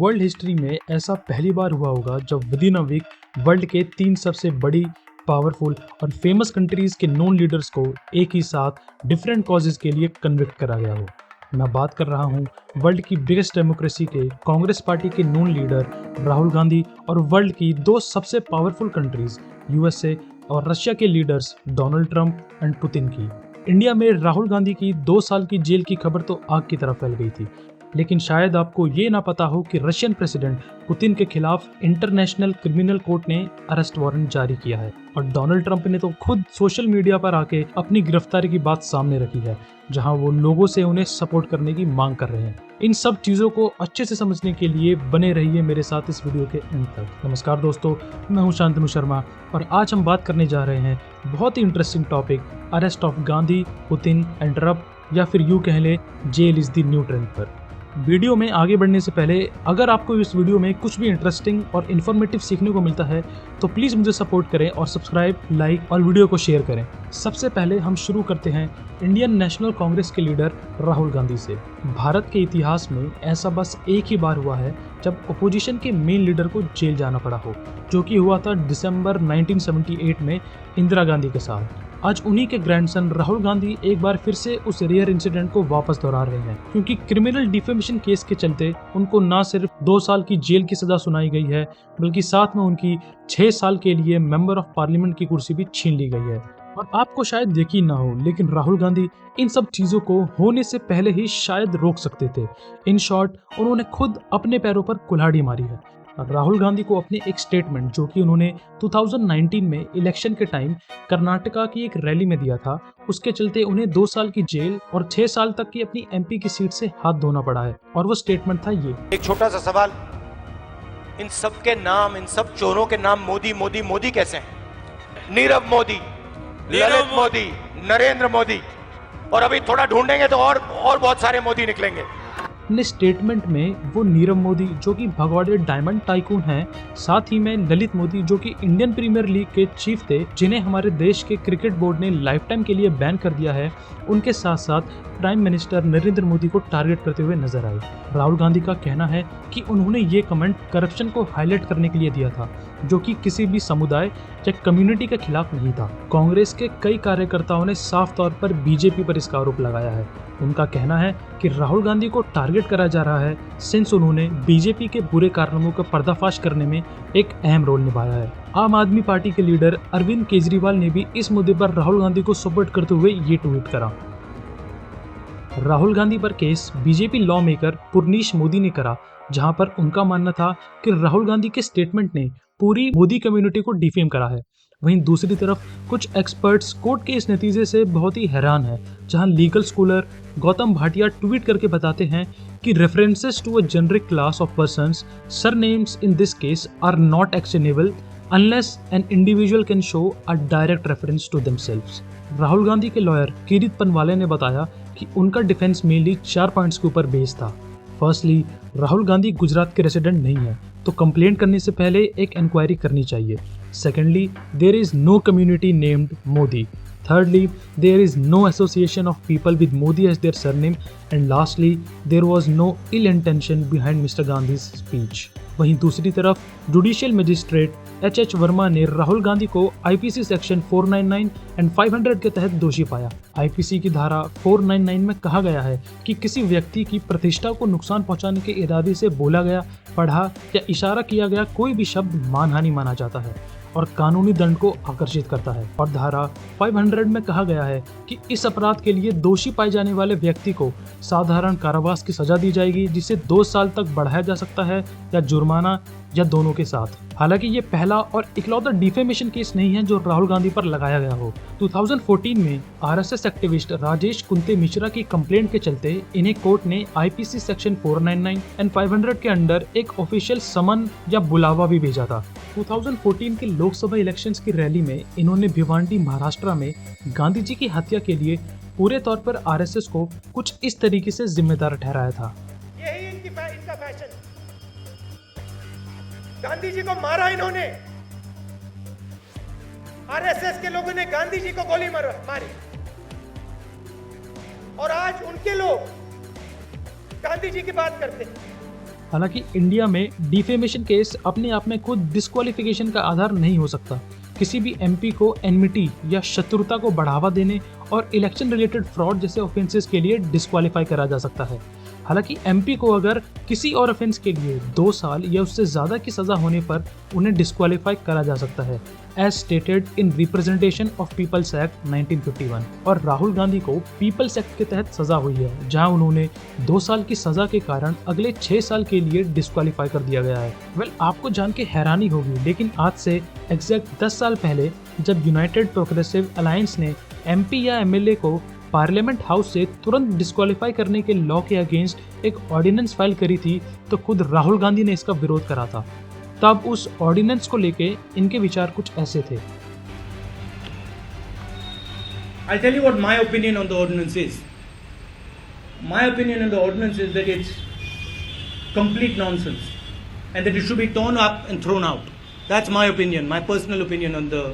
World history में ऐसा पहली बार हुआ होगा जब within a week world के 3 सबसे बड़ी, पावरफुल और फेमस कंट्रीज के नॉन लीडर्स को एक ही साथ डिफरेंट कॉजेज के लिए कन्विक्ट करा गया हो। मैं बात कर रहा हूँ वर्ल्ड की बिगेस्ट डेमोक्रेसी के कांग्रेस पार्टी के नॉन लीडर राहुल गांधी और वर्ल्ड की 2 सबसे पावरफुल कंट्रीज यूएसए और रशिया के leaders Donald Trump and Putin की। इंडिया में राहुल गांधी की 2 साल की जेल की खबर तो आग की तरह फैल गई थी, लेकिन शायद आपको ये ना पता हो कि रशियन प्रेसिडेंट पुतिन के खिलाफ इंटरनेशनल क्रिमिनल कोर्ट ने अरेस्ट वारंट जारी किया है और डोनाल्ड ट्रंप ने तो खुद सोशल मीडिया पर आके अपनी गिरफ्तारी की बात सामने रखी है, जहां वो लोगों से उन्हें सपोर्ट करने की मांग कर रहे हैं। इन सब चीजों को अच्छे से समझने के लिए बने रहिए मेरे साथ इस वीडियो के अंत तक। नमस्कार दोस्तों, मैं हूं शांतनु शर्मा और आज हम बात करने जा रहे हैं बहुत ही interesting topic, arrest of Gandhi, Putin and Trump, या फिर यूं कह ले jail is the new trend पर। वीडियो में आगे बढ़ने से पहले अगर आपको इस वीडियो में कुछ भी इंटरेस्टिंग और इन्फॉर्मेटिव सीखने को मिलता है तो प्लीज़ मुझे सपोर्ट करें और सब्सक्राइब, लाइक और वीडियो को शेयर करें। सबसे पहले हम शुरू करते हैं इंडियन नेशनल कांग्रेस के लीडर राहुल गांधी से। भारत के इतिहास में ऐसा बस एक ही बार हुआ है जब अपोजिशन के मेन लीडर को जेल जाना पड़ा हो, जो कि हुआ था दिसंबर 1978 में इंदिरा गांधी के साथ। आज उन्हीं के ग्रैंडसन राहुल गांधी एक बार फिर से उस रेयर इंसिडेंट को वापस दोहरा रहे हैं, क्योंकि क्रिमिनल डिफेमेशन केस के चलते उनको न सिर्फ 2 साल की जेल की सजा सुनाई गई है, बल्कि साथ में उनकी 6 साल के लिए मेंबर ऑफ पार्लियामेंट की कुर्सी भी छीन ली गई है। और आपको शायद यकीन ना हो, लेकिन राहुल गांधी इन सब चीजों को होने से पहले ही शायद रोक सकते थे। इन शॉर्ट, उन्होंने खुद अपने पैरों पर कुल्हाड़ी मारी है। राहुल गांधी को अपने एक स्टेटमेंट जो कि उन्होंने 2019 में इलेक्शन के टाइम कर्नाटका की एक रैली में दिया था, उसके चलते उन्हें 2 साल की जेल और 6 साल तक की अपनी एमपी की सीट से हाथ धोना पड़ा है। और वो स्टेटमेंट था ये। एक छोटा सा सवाल, इन सब के नाम, इन सब चोरों के नाम मोदी मोदी मोदी कैसे हैं? नीरव मोदी, ललित मोदी, नरेंद्र मोदी, और अभी थोड़ा ढूंढेंगे तो और बहुत सारे मोदी निकलेंगे। अपने स्टेटमेंट में वो नीरव मोदी जो कि भगवाड़े डायमंड टाइकून हैं, साथ ही में ललित मोदी जो कि इंडियन प्रीमियर लीग के चीफ थे, जिन्हें हमारे देश के क्रिकेट बोर्ड ने लाइफ टाइम के लिए बैन कर दिया है, उनके साथ साथ प्राइम मिनिस्टर नरेंद्र मोदी को टारगेट करते हुए नजर आए। राहुल गांधी का कहना है कि उन्होंने ये कमेंट करप्शन को हाईलाइट करने के लिए दिया था, जो कि किसी भी समुदाय या कम्युनिटी के खिलाफ नहीं था। कांग्रेस के कई कार्यकर्ताओं ने साफ तौर पर बीजेपी पर इसका आरोप लगाया है। उनका कहना है कि राहुल गांधी को टारगेट करा जा रहा है सिंस उन्होंने बीजेपी के बुरे कारनामों का पर्दाफाश करने में एक अहम रोल निभाया है। आम आदमी पार्टी के लीडर अरविंद केजरीवाल ने भी इस मुद्दे पर राहुल गांधी को सपोर्ट करते हुए ये ट्वीट करा। राहुल गांधी पर case BJP law maker Purnesh Modi ने करा, जहां पर उनका मानना था कि राहुल गांधी के स्टेटमेंट ने पूरी मोदी कम्युनिटी को डिफेम करा है। वहीं दूसरी तरफ कुछ एक्सपर्ट्स कोर्ट के इस नतीजे से बहुत ही हैरान हैं, जहां legal scholar Gautam Bhatia tweet करके बताते हैं कि references to a generic class of persons, surnames in this case are not actionable unless an individual can show a direct reference to themselves. Rahul Gandhi के लॉयर किरीट पनवाले ने बताया कि उनका डिफेंस मेनली 4 पॉइंट्स के ऊपर बेस्ड था। फर्स्टली, राहुल गांधी गुजरात के रेसिडेंट नहीं है, तो कंप्लेंट करने से पहले एक इंक्वायरी करनी चाहिए। Secondly, there is no community named Modi. Thirdly, there is no association of people with Modi as their surname. And lastly, there was no ill intention behind Mr. Gandhi's speech. वहीं दूसरी तरफ judicial magistrate H Verma ने राहुल गांधी को IPC section 499 and 500 के तहत दोषी पाया। IPC की धारा 499 में कहा गया है कि किसी व्यक्ति की प्रतिष्ठा को नुकसान पहुंचाने के इरादे से बोला गया, पढ़ा या इशारा किया गया कोई भी शब्द मानहानि माना जाता है और कानूनी दंड को आकर्षित करता है। और धारा 500 में कहा गया है कि इस अपराध के लिए दोषी पाए जाने वाले व्यक्ति को साधारण कारावास की सजा दी जाएगी, जिसे 2 साल तक बढ़ाया जा सकता है या जुर्माना या दोनों के साथ। हालांकि ये पहला और इकलौता डिफेमेशन केस नहीं है जो राहुल गांधी पर लगाया गया हो। 2014 में आरएसएस एक्टिविस्ट राजेश कुंते मिश्रा की कंप्लेंट के चलते इन्हें कोर्ट ने आईपीसी सेक्शन 499 एंड 500 के अंडर एक ऑफिशियल समन या बुलावा भी भेजा था। 2014 के लोकसभा इलेक्शंस की रैली में इन्होंने भिवांडी, महाराष्ट्र में गांधी जी की हत्या के लिए पूरे तौर पर आरएसएस को कुछ इस तरीके से जिम्मेदार ठहराया था। यही इनका फैशन। गांधी जी को मारा इन्होंने, आरएसएस के लोगों ने गांधी जी को गोली मारी, और आज उनके लोग गांधी जी की बात करते हैं। हालांकि इंडिया में डिफेमेशन केस अपने आप में खुद डिस्क्वालिफिकेशन का आधार नहीं हो सकता। किसी भी एमपी को एनमिटी या शत्रुता को बढ़ावा देने और इलेक्शन रिलेटेड फ्रॉड जैसे ऑफेंसेस के लिए डिस्क्वालीफाई करा जा सकता है। हालांकि एमपी को अगर किसी और ऑफेंस के लिए 2 साल या उससे ज़्यादा की सज़ा होने पर उन्हें डिस्क्वालीफाई करा जा सकता है, as stated in representation of people's act 1951। और राहुल गांधी को पीपल्स एक्ट के तहत सज़ा हुई है, जहां उन्होंने 2 साल की सज़ा के कारण अगले 6 साल के लिए डिस्क्वालीफाई कर दिया गया है। आपको जान के हैरानी होगी, लेकिन आज से एग्जैक्ट 10 साल पहले जब यूनाइटेड प्रोग्रेसिव अलायंस ने एमपी या एमएलए को पार्लियामेंट हाउस से तुरंत डिस्क्वालीफाई करने के लॉ के अगेंस्ट एक ऑर्डिनेंस फाइल करी थी, तो खुद राहुल गांधी ने इसका विरोध करा था। तब उस ऑर्डिनेंस को लेके इनके विचार कुछ ऐसे थे। I'll tell you what my opinion on the ordinance is. My opinion on the ordinance is that it's complete nonsense and that it should be torn up and thrown out. That's my opinion, my personal opinion on the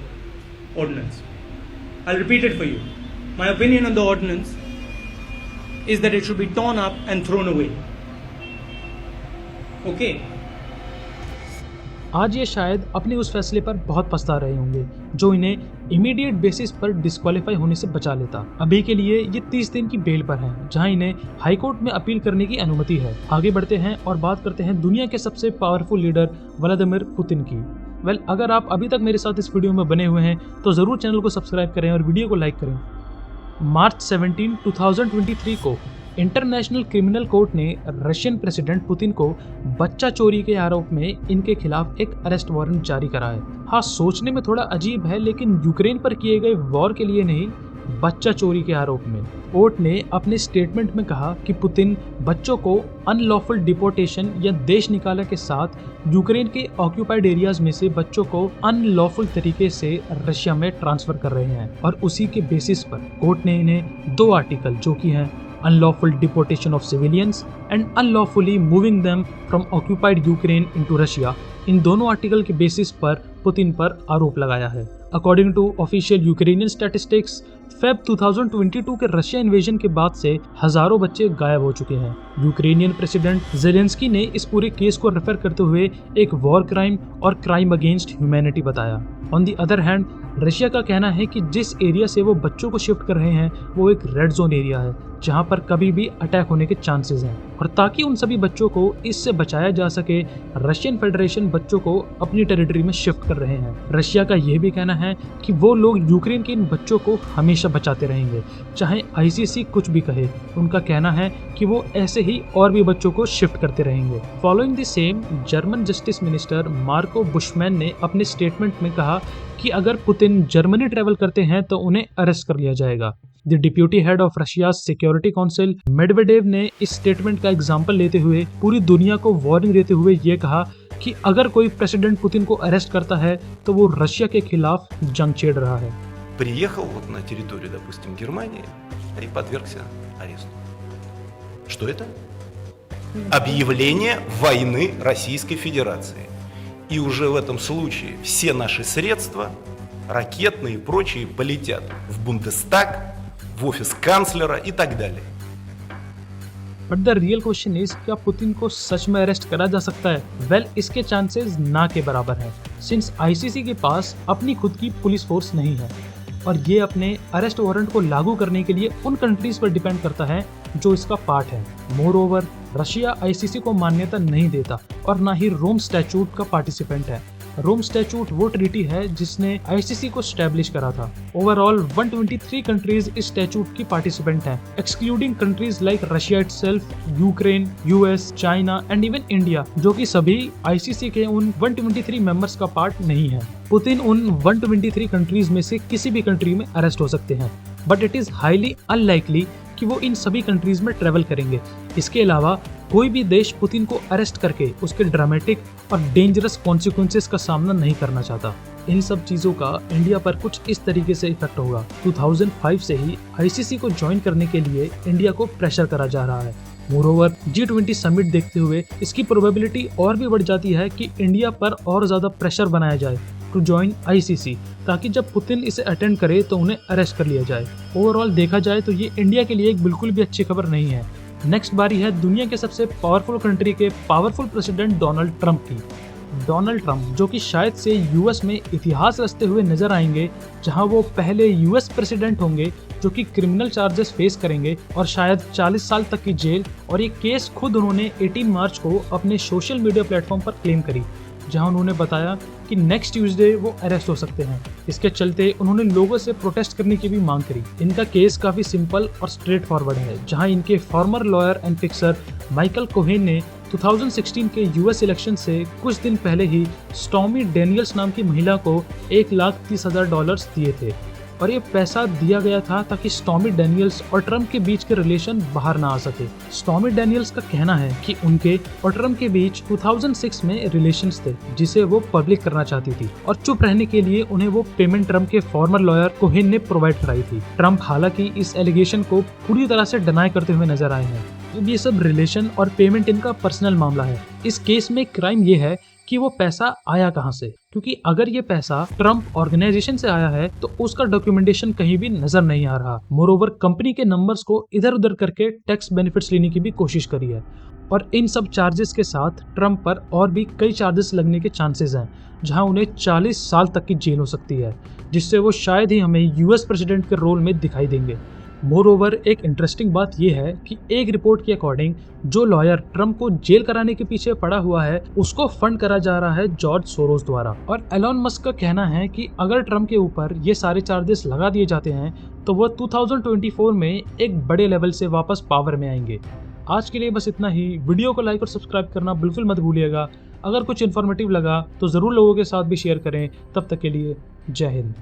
ordinance. I'll repeat it for you. My opinion on the ordinance is that it should be torn up and thrown away. Okay? आज ये शायद अपने उस फैसले पर बहुत पछता रहे होंगे जो इन्हें इमीडिएट बेसिस पर डिस्क्वालीफाई होने से बचा लेता। अभी के लिए ये 30 दिन की बेल पर हैं, जहां इन्हें हाई कोर्ट में अपील करने की अनुमति है। आगे बढ़ते हैं और बात करते हैं दुनिया के सबसे पावरफुल लीडर व्लादिमीर पुतिन की। अगर आप अभी तक मेरे साथ इस वीडियो में बने हुए हैं तो ज़रूर चैनल को सब्सक्राइब करें और वीडियो को लाइक करें। मार्च 17, 2023 को इंटरनेशनल क्रिमिनल कोर्ट ने रशियन प्रेसिडेंट पुतिन को बच्चा चोरी के आरोप में इनके खिलाफ एक अरेस्ट वारंट जारी करा है। हाँ, सोचने में थोड़ा अजीब है, लेकिन यूक्रेन पर किए गए वॉर के लिए नहीं, बच्चा चोरी के आरोप में। कोर्ट ने अपने स्टेटमेंट में कहा कि पुतिन बच्चों को अनलॉफुल डिपोर्टेशन या देश निकाला के साथ यूक्रेन के ऑक्यूपाइड एरियाज में से बच्चों को अनलॉफुल तरीके से रशिया में ट्रांसफर कर रहे हैं, और उसी के बेसिस पर कोर्ट ने इन्हें 2 आर्टिकल जो कि हैं unlawful deportation of civilians and unlawfully moving them from occupied Ukraine into Russia, इन दोनों आर्टिकल के बेसिस पर पुतिन पर आरोप लगाया है। According to official Ukrainian statistics, feb 2022 के रशिया इन्वेजन के बाद से हजारों बच्चे गायब हो चुके हैं। यूक्रेनियन प्रेसिडेंट ज़ेलेंस्की ने इस पूरे केस को रेफर करते हुए एक वॉर क्राइम और क्राइम अगेंस्ट ह्यूमैनिटी बताया। On the other hand, Russia का कहना है कि जिस एरिया से वो बच्चों को शिफ्ट कर रहे हैं वो एक रेड जोन एरिया है, जहां पर कभी भी अटैक होने के चांसेस हैं। और ताकि उन सभी बच्चों को इससे बचाया जा सके, रशियन फेडरेशन बच्चों को अपनी टेरिटरी में शिफ्ट कर रहे हैं। रशिया का यह भी कहना है कि वो लोग यूक्रेन के इन बच्चों को हमेशा बचाते रहेंगे, चाहे आईसीसी कुछ भी कहे। उनका कहना है कि वो ऐसे ही और भी बच्चों को शिफ्ट करते रहेंगे। Following the same, German justice minister Marco bushman ने अपने स्टेटमेंट में कहा कि अगर पुतिन जर्मनी ट्रैवल करते हैं तो उन्हें अरेस्ट कर लिया जाएगा। The deputy head of Russia security council Medvedev ने इस स्टेटमेंट का एग्जाम्पल लेते हुए पूरी दुनिया को वार्निंग देते हुए ये कहा कि अगर कोई प्रेसिडेंट पुतिन को अरेस्ट करता है तो वो रशिया के खिलाफ जंग छेड़ रहा है। Приехал вот на территорию, допустим, Германии и подвергся аресту. Что это? Объявление войны Российской Федерации. И уже в этом случае все наши средства, ракетные и прочие, полетят в Бундестаг, в офис канцлера и так далее. But the real question is, क्या पुतिन को सच में अरेस्ट करा जा सकता है? इसके चांसेस ना के बराबर है, सिंस आईसीसी के पास अपनी खुद की पुलिस फोर्स नहीं है, और ये अपने अरेस्ट वारंट को लागू करने के लिए उन कंट्रीज पर डिपेंड करता है जो इसका पार्ट है। मोर ओवर, रशिया आईसीसी को मान्यता नहीं देता और ना ही रोम स्टैट्यूट का पार्टिसिपेंट है। रोम स्टैट्यूट वो ट्रीटी है जिसने आईसीसी को स्टैब्लिश करा था। ओवरऑल 123 कंट्रीज इस स्टैट्यूट की पार्टिसिपेंट हैं, excluding countries like Russia itself, Ukraine, US, China and even India, जो कि सभी आईसीसी के उन 123 मेंबर्स का पार्ट नहीं है। पुतिन उन 123 कंट्रीज में से किसी भी कंट्री में अरेस्ट हो सकते हैं, but it is highly unlikely कि वो इन सभी कंट्रीज में ट्रेवल करेंगे। इसके अलावा कोई भी देश पुतिन को अरेस्ट करके उसके ड्रामेटिक और डेंजरस कॉन्सिक्वेंसेस का सामना नहीं करना चाहता। इन सब चीज़ों का इंडिया पर कुछ इस तरीके से इफेक्ट होगा। 2005 से ही आईसीसी को ज्वाइन करने के लिए इंडिया को प्रेशर करा जा रहा है। मोरोवर, G20 समिट देखते हुए इसकी प्रोबेबिलिटी और भी बढ़ जाती है कि इंडिया पर और ज़्यादा प्रेशर बनाया जाए टू ज्वाइन आईसीसी, ताकि जब पुतिन इसे अटेंड करे तो उन्हें अरेस्ट कर लिया जाए। ओवरऑल देखा जाए तो ये इंडिया के लिए एक बिल्कुल भी अच्छी खबर नहीं है। नेक्स्ट बारी है दुनिया के सबसे पावरफुल कंट्री के पावरफुल प्रेसिडेंट डोनाल्ड ट्रंप की। डोनाल्ड ट्रंप जो कि शायद से यूएस में इतिहास रचते हुए नजर आएंगे, जहां वो पहले यूएस प्रेसिडेंट होंगे जो कि क्रिमिनल चार्जेस फेस करेंगे और शायद 40 साल तक की जेल। और ये केस खुद उन्होंने 18 मार्च को अपने सोशल मीडिया प्लेटफॉर्म पर क्लेम करी, जहां उन्होंने बताया कि नेक्स्ट ट्यूसडे वो अरेस्ट हो सकते हैं। इसके चलते उन्होंने लोगों से प्रोटेस्ट करने की भी मांग करी। इनका केस काफी सिंपल और स्ट्रेट फॉरवर्ड है, जहां इनके farmer lawyer and fixer Michael Cohen ने 2016 के यूएस इलेक्शन से कुछ दिन पहले ही स्टॉर्मी डैनियल्स नाम की महिला को $1,30,000 दिए थे। और ये पैसा दिया गया था ताकि स्टॉर्मी डैनियल्स और ट्रंप के बीच के रिलेशन बाहर ना आ सके। स्टॉर्मी डैनियल्स का कहना है कि उनके और ट्रंप के बीच 2006 में रिलेशंस थे, जिसे वो पब्लिक करना चाहती थी, और चुप रहने के लिए उन्हें वो पेमेंट ट्रंप के फॉर्मर लॉयर कोहेन ने प्रोवाइड कराई थी। ट्रंप हालांकि इस एलिगेशन को पूरी तरह से डिनाई करते हुए नजर आए हैं। अब ये सब रिलेशन और पेमेंट इनका पर्सनल मामला है। इस केस में क्राइम ये है कि वो पैसा आया कहां से, क्योंकि अगर ये पैसा ट्रंप ऑर्गेनाइजेशन से आया है तो उसका डॉक्यूमेंटेशन कहीं भी नजर नहीं आ रहा। मोरओवर कंपनी के नंबर्स को इधर उधर करके टैक्स बेनिफिट्स लेने की भी कोशिश करी है। और इन सब चार्जेस के साथ ट्रंप पर और भी कई चार्जेस लगने के चांसेस हैं, जहां उन्हें 40 साल तक की जेल हो सकती है, जिससे वो शायद ही हमें यूएस प्रेसिडेंट के रोल में दिखाई देंगे। मोरओवर एक इंटरेस्टिंग बात यह है कि एक रिपोर्ट के अकॉर्डिंग जो लॉयर ट्रंप को जेल कराने के पीछे पड़ा हुआ है, उसको फंड करा जा रहा है जॉर्ज सोरोस द्वारा। और एलॉन मस्क का कहना है कि अगर ट्रंप के ऊपर ये सारे चार्जेस लगा दिए जाते हैं तो वह 2024 में एक बड़े लेवल से वापस पावर में आएंगे। आज के लिए बस इतना ही। वीडियो को लाइक और सब्सक्राइब करना बिल्कुल मत भूलिएगा। अगर कुछ इन्फॉर्मेटिव लगा तो ज़रूर लोगों के साथ भी शेयर करें। तब तक के लिए जय हिंद।